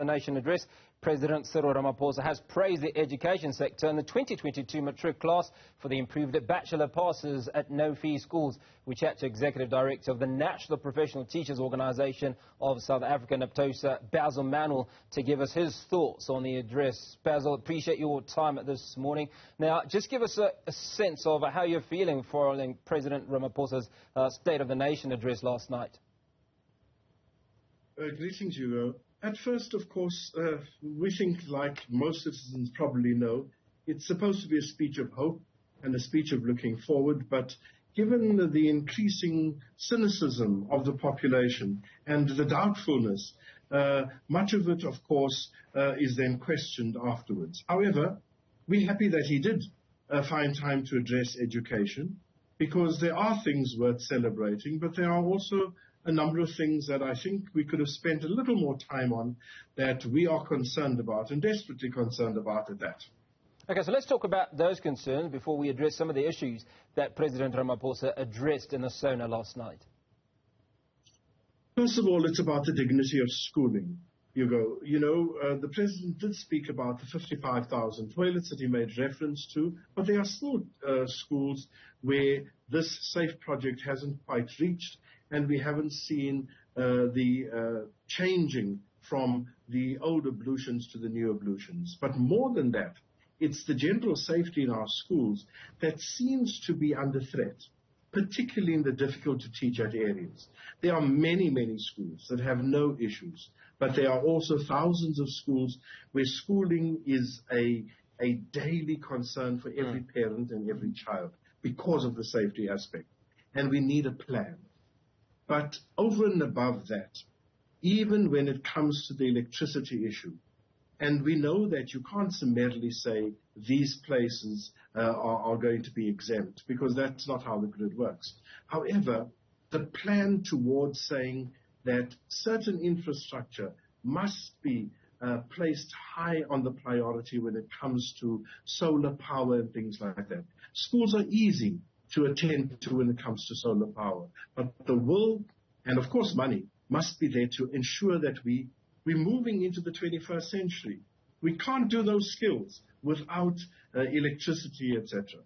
The Nation address, President Cyril Ramaphosa has praised the education sector and the 2022 matric class for the improved bachelor passes at no-fee schools. We chat to Executive Director of the National Professional Teachers Organisation of South Africa, NAPTOSA, Basil Manuel, to give us his thoughts on the address. Basil, appreciate your time this morning. Now, just give us a sense of how you're feeling following President Ramaphosa's State of the Nation address last night. Greetings, Hugo. At first, of course, we think, like most citizens probably know, it's supposed to be a speech of hope and a speech of looking forward, but given the increasing cynicism of the population and the doubtfulness, much of it, of course, is then questioned afterwards. However, we're happy that he did find time to address education, because there are things worth celebrating, but there are also a number of things that I think we could have spent a little more time on that we are concerned about and desperately concerned about at that. Okay, so let's talk about those concerns before we address some of the issues that President Ramaphosa addressed in the SONA last night. First of all, it's about the dignity of schooling, Hugo. You know, the President did speak about the 55,000 toilets that he made reference to, but there are still schools where this SAFE project hasn't quite reached, and we haven't seen the changing from the old ablutions to the new ablutions. But more than that, it's the general safety in our schools that seems to be under threat, particularly in the difficult-to-teach-at areas. There are many, many schools that have no issues, but there are also thousands of schools where schooling is a daily concern for every parent and every child because of the safety aspect. And we need a plan. But over and above that, even when it comes to the electricity issue, and we know that you can't summarily say these places are going to be exempt, because that's not how the grid works. However, the plan towards saying that certain infrastructure must be placed high on the priority when it comes to solar power and things like that. Schools are easy to attend to when it comes to solar power. But the will and, of course, money must be there to ensure that we're moving into the 21st century. We can't do those skills without electricity, etc.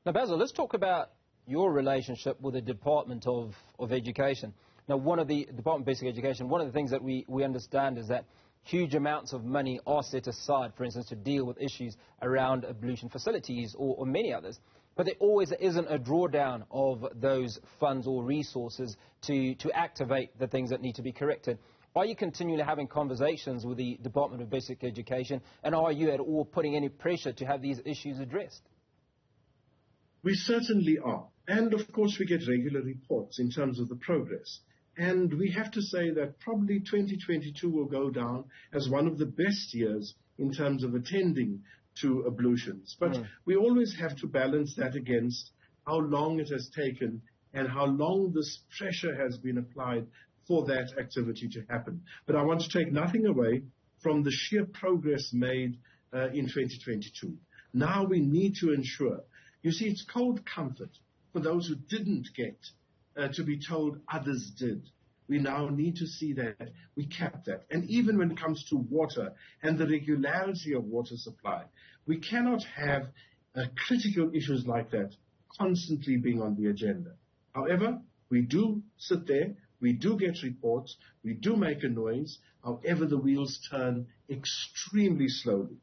Now, Basil, let's talk about your relationship with the Department of Education. Now, one of the Department of Basic Education, one of the things that we understand is that huge amounts of money are set aside, for instance, to deal with issues around ablution facilities or many others. But there always isn't a drawdown of those funds or resources to activate the things that need to be corrected. Are you continually having conversations with the Department of Basic Education, and are you at all putting any pressure to have these issues addressed? We certainly are. And, of course, we get regular reports in terms of the progress. And we have to say that probably 2022 will go down as one of the best years in terms of attending to ablutions. But we always have to balance that against how long it has taken and how long this pressure has been applied for that activity to happen. But I want to take nothing away from the sheer progress made in 2022. Now we need to ensure, you see, it's cold comfort for those who didn't get to be told others did. We now need to see that we cap that. And even when it comes to water and the regularity of water supply, we cannot have critical issues like that constantly being on the agenda. However, we do sit there, we do get reports, we do make a noise. However, the wheels turn extremely slowly.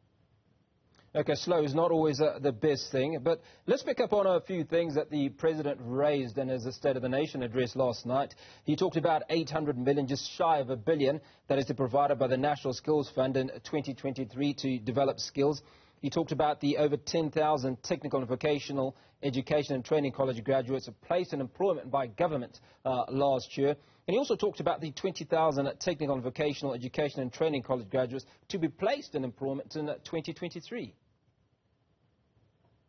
Okay, slow is not always the best thing, but let's pick up on a few things that the President raised in his State of the Nation address last night. He talked about 800 million, just shy of $1 billion, that is to be provided by the National Skills Fund in 2023 to develop skills. He talked about the over 10,000 technical and vocational education and training college graduates placed in employment by government last year. And he also talked about the 20,000 technical and vocational education and training college graduates to be placed in employment in 2023.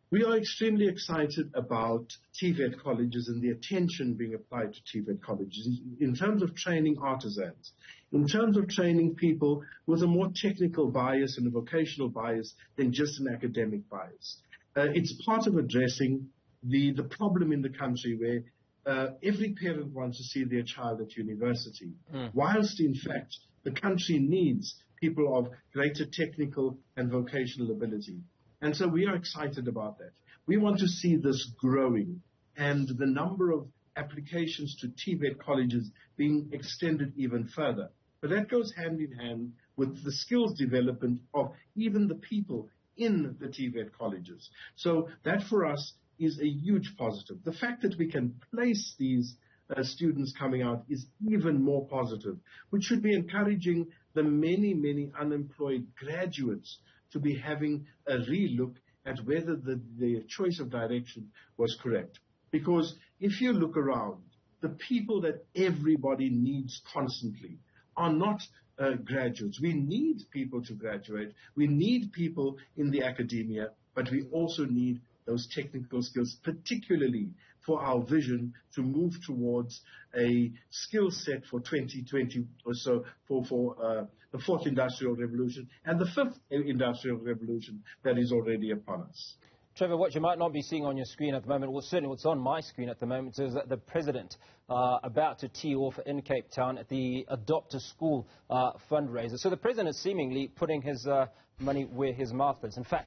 We are extremely excited about TVET colleges and the attention being applied to TVET colleges in terms of training artisans, in terms of training people with a more technical bias and a vocational bias than just an academic bias. It's part of addressing the problem in the country where every parent wants to see their child at university, whilst in fact The country needs people of greater technical and vocational ability. And so we are excited about that. We want to see this growing and the number of applications to TVET colleges being extended even further. But that goes hand in hand with the skills development of even the people in the TVET colleges. So that for us is a huge positive. The fact that we can place these students coming out is even more positive, which should be encouraging the many, many unemployed graduates to be having a relook at whether their choice of direction was correct. Because if you look around, the people that everybody needs constantly are not graduates. We need people to graduate. We need people in the academia, but we also need those technical skills, particularly for our vision to move towards a skill set for 2020 or so for the fourth industrial revolution and the fifth industrial revolution that is already upon us. Trevor, what you might not be seeing on your screen at the moment, well, certainly what's on my screen at the moment, is that the President about to tee off in Cape Town at the Adopt a School fundraiser. So the President is seemingly putting his money where his mouth is. In fact,